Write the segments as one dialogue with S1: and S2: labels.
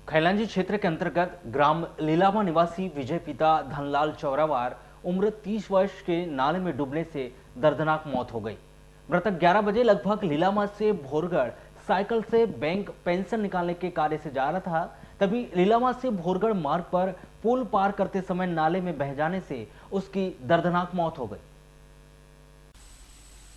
S1: खैलांजी क्षेत्र के अंतर्गत ग्राम लीलामा निवासी विजय पिता धनलाल चौरावार उम्र 30 वर्ष के नाले में डूबने से दर्दनाक मौत हो गई। मृतक 11 बजे लगभग लीलामा से भोरगढ़ साइकिल से बैंक पेंशन निकालने के कार्य से जा रहा था। तभी लीलामा से भोरगढ़ मार्ग पर पुल पार करते समय नाले में बह जाने से उसकी दर्दनाक मौत हो गई।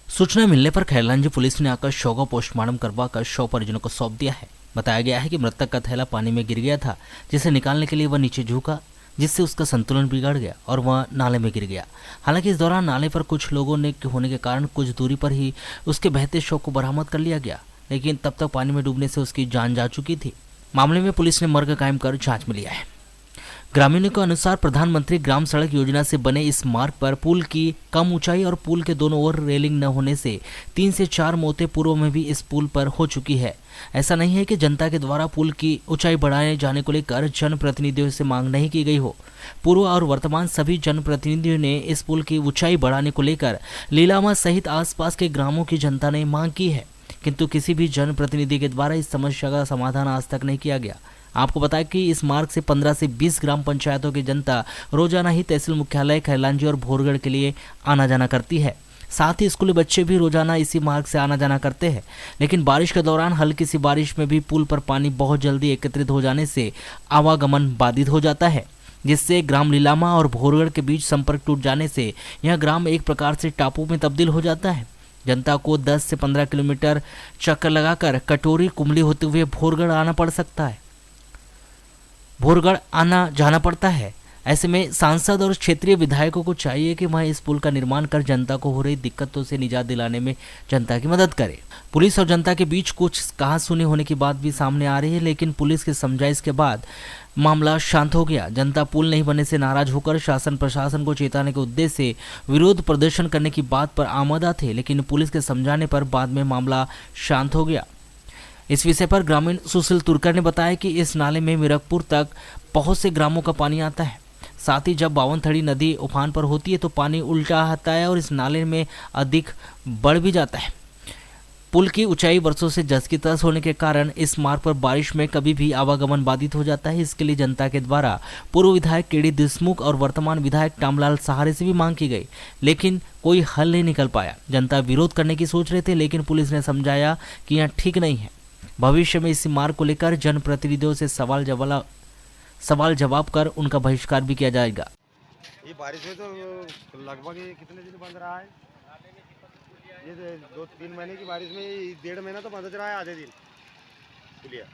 S2: सूचना मिलने पर खैलांजी पुलिस ने आकर शव का पोस्टमार्टम करवाकर शव परिजनों को सौंप दिया है। बताया गया है कि मृतक का थैला पानी में गिर गया था, जिसे निकालने के लिए वह नीचे झुका, जिससे उसका संतुलन बिगड़ गया और वह नाले में गिर गया। हालांकि इस दौरान नाले पर कुछ लोगों ने होने के कारण कुछ दूरी पर ही उसके बहते शव को बरामद कर लिया गया, लेकिन तब तक पानी में डूबने से उसकी जान जा चुकी थी। मामले में पुलिस ने मर्ग कायम कर जांच में लिया है। ग्रामीणों के अनुसार प्रधानमंत्री ग्राम सड़क योजना से बने इस मार्ग पर पुल की कम ऊंचाई और पुल के दोनों ओर रेलिंग न होने से 3 से 4 मौतें पूर्व में भी इस पुल पर हो चुकी है। ऐसा नहीं है कि जनता के द्वारा पुल की ऊंचाई बढ़ाए जाने को लेकर जनप्रतिनिधियों से मांग नहीं की गई हो। पूर्व और वर्तमान सभी जनप्रतिनिधियों ने इस पुल की ऊंचाई बढ़ाने को लेकर लीलामा सहित आसपास के ग्रामों की जनता ने मांग की है, किंतु किसी भी जनप्रतिनिधि के द्वारा इस समस्या का समाधान आज तक नहीं किया गया। आपको बताया कि इस मार्ग से 15 से 20 ग्राम पंचायतों की जनता रोजाना ही तहसील मुख्यालय खैलांजी और भोरगढ़ के लिए आना जाना करती है। साथ ही स्कूली बच्चे भी रोजाना इसी मार्ग से आना जाना करते हैं, लेकिन बारिश के दौरान हल्की सी बारिश में भी पुल पर पानी बहुत जल्दी एकत्रित हो जाने से आवागमन बाधित हो जाता है, जिससे ग्राम लीलामा और भोरगढ़ के बीच संपर्क टूट जाने से यह ग्राम एक प्रकार से टापू में तब्दील हो जाता है। जनता को 10 से 15 किलोमीटर चक्कर लगाकर कटोरी कुमली होते हुए भोरगढ़ आना जाना पड़ता है। ऐसे में सांसद और क्षेत्रीय विधायकों को चाहिए कि वह इस पुल का निर्माण कर जनता को हो रही दिक्कतों से निजात दिलाने में जनता की मदद करे। पुलिस और जनता के बीच कुछ कहासुनी होने की बात भी सामने आ रही है, लेकिन पुलिस की समझाइश के बाद मामला शांत हो गया। जनता पुल नहीं बनने से नाराज होकर शासन प्रशासन को चेताने के उद्देश्य से विरोध प्रदर्शन करने की बात पर आमदा थे, लेकिन पुलिस के समझाने पर बाद में मामला शांत हो गया। इस विषय पर ग्रामीण सुशील तुर्कर ने बताया कि इस नाले में मीरकपुर तक बहुत से ग्रामों का पानी आता है। साथ ही जब बावनथड़ी नदी उफान पर होती है तो पानी उल्टा आता है और इस नाले में अधिक बढ़ भी जाता है। पुल की ऊंचाई वर्षों से जस की तस होने के कारण इस मार्ग पर बारिश में कभी भी आवागमन बाधित हो जाता है। इसके लिए जनता के द्वारा पूर्व विधायक केडी देशमुख और वर्तमान विधायक टामलाल सहारे से भी मांग की गई, लेकिन कोई हल नहीं निकल पाया। जनता विरोध करने की सोच रहे थे, लेकिन पुलिस ने समझाया कि यह ठीक नहीं है। भविष्य में इस मार्ग को लेकर जनप्रतिनिधियों से सवाल जवाब कर उनका बहिष्कार भी किया जाएगा।
S3: ये बारिश में तो लगभग कितने दिन बंद रहा है? ये 2-3 महीने की बारिश में 1.5 महीना तो बंद रहा है, आधे दिन पुलिया।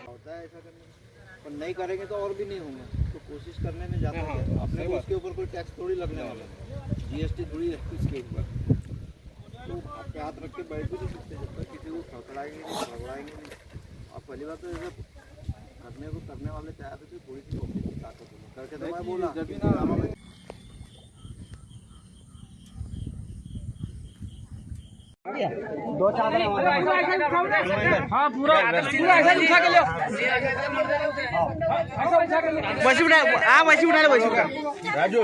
S4: होता है ऐसा करने, पर नहीं करेंगे तो और भी नहीं होंगे, तो कोशिश करने में जाता है। अपने को उसके ऊपर कोई टैक्स थोड़ी लगने वाला है, जीएसटी थोड़ी है इसके ऊपर, तो आपके हाथ रख के बैठ भी नहीं सकते जब तक किसी को खड़खड़ाएंगे नहीं। और पहली बात तो जैसे करने वाले तैयार थे, थोड़ी सी ताकत करके तो मैं बोला जब भी
S5: हाँ पूरा ऐसा उठा के लो, वैसे उठा, हाँ वैसे उठा लो, वैसे उठा राजू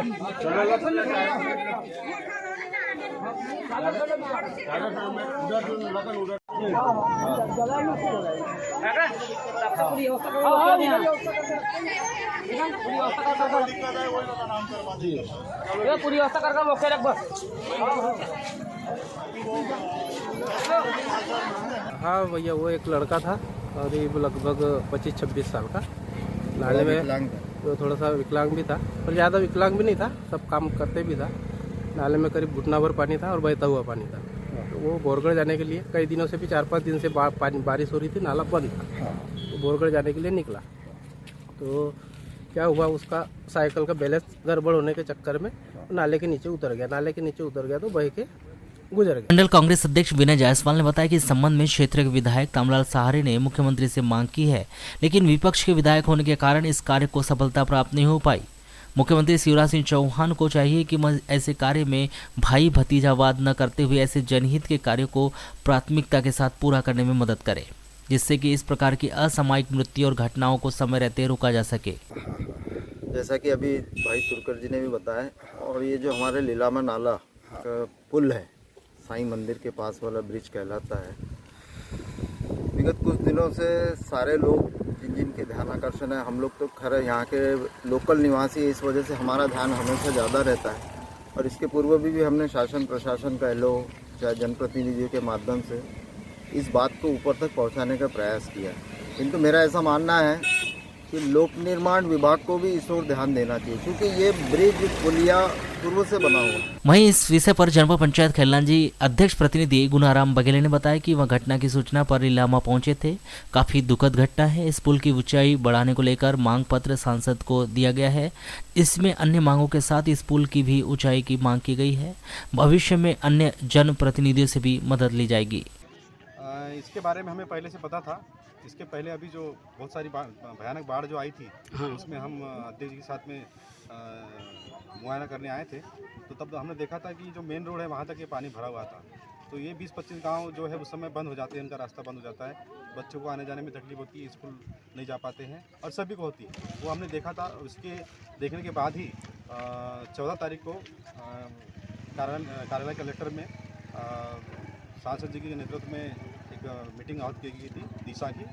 S5: पूरी व्यवस्था कर ओके रख बस।
S6: हाँ भैया, वो एक लड़का था करीब लगभग 25-26 साल का, नाले में तो थोड़ा सा विकलांग भी था, पर ज़्यादा विकलांग भी नहीं था, सब काम करते भी था। नाले में करीब घुटना भर पानी था और बहता हुआ पानी था। तो वो भोरगढ़ जाने के लिए कई दिनों से भी 4-5 दिन से बारिश हो रही थी, नाला बंद था, तो भोरगढ़ जाने के लिए निकला। तो क्या हुआ, उसका साइकिल का बैलेंस गड़बड़ होने के चक्कर में नाले के नीचे उतर गया, तो बह के गुजर गया।
S2: मंडल कांग्रेस अध्यक्ष विनय जायसवाल ने बताया कि इस संबंध में क्षेत्र के विधायक टामलाल सहारे ने मुख्यमंत्री से मांग की है, लेकिन विपक्ष के विधायक होने के कारण इस कार्य को सफलता प्राप्त नहीं हो पाई। मुख्यमंत्री शिवराज सिंह चौहान को चाहिए कि ऐसे कार्य में भाई भतीजावाद न करते हुए ऐसे जनहित के कार्यों को प्राथमिकता के साथ पूरा करने में मदद करे, जिससे कि इस प्रकार की असामयिक मृत्यु और घटनाओं को समय रहते रोका जा सके।
S4: जैसा कि अभी भाई तुर्कर जी ने भी बताया, और ये जो हमारे लीलामा नाला का पुल है,
S7: साईं मंदिर के पास वाला ब्रिज कहलाता है। विगत कुछ दिनों से सारे लोग जिन जिन के ध्यान आकर्षण है, हम लोग तो खैर यहाँ के लोकल निवासी है, इस वजह से हमारा ध्यान हमेशा ज़्यादा रहता है। और इसके पूर्व भी हमने शासन प्रशासन कह लो चाहे जनप्रतिनिधियों के माध्यम से इस बात को ऊपर तक पहुँचाने का प्रयास किया, किंतु मेरा ऐसा मानना है कि लोक निर्माण विभाग को भी इस ओर ध्यान देना चाहिए, क्योंकि ये ब्रिज पुलिया पूर्व से बना हुआ है।
S2: वहीं इस विषय पर जनपद पंचायत खैलांजी अध्यक्ष प्रतिनिधि गुनाराम बघेले ने बताया कि वह घटना की सूचना पर लीलामा पहुंचे थे। काफी दुखद घटना है। इस पुल की ऊंचाई बढ़ाने को लेकर मांग पत्र सांसद को दिया गया है। इसमें अन्य मांगों के साथ इस पुल की भी ऊंचाई की मांग की गई है। भविष्य में अन्य जनप्रतिनिधियों से भी मदद ली जाएगी।
S8: इसके बारे में हमें पहले से पता था। इसके पहले अभी जो बहुत सारी भयानक बाढ़ जो आई थी, उसमें हम अध्यक्ष जी के साथ में मुआयना करने आए थे, तो तब हमने देखा था कि जो मेन रोड है वहाँ तक ये पानी भरा हुआ था। तो ये 20-25 गांव जो है उस समय बंद हो जाते हैं, इनका रास्ता बंद हो जाता है, बच्चों को आने जाने में तकलीफ होती है, स्कूल नहीं जा पाते हैं और सभी को होती है। वो हमने देखा था। उसके देखने के बाद ही 14 तारीख को कार्यालय कलेक्टर में सांसद जी के नेतृत्व में एक मीटिंग आहूत की गई थी दिशा की,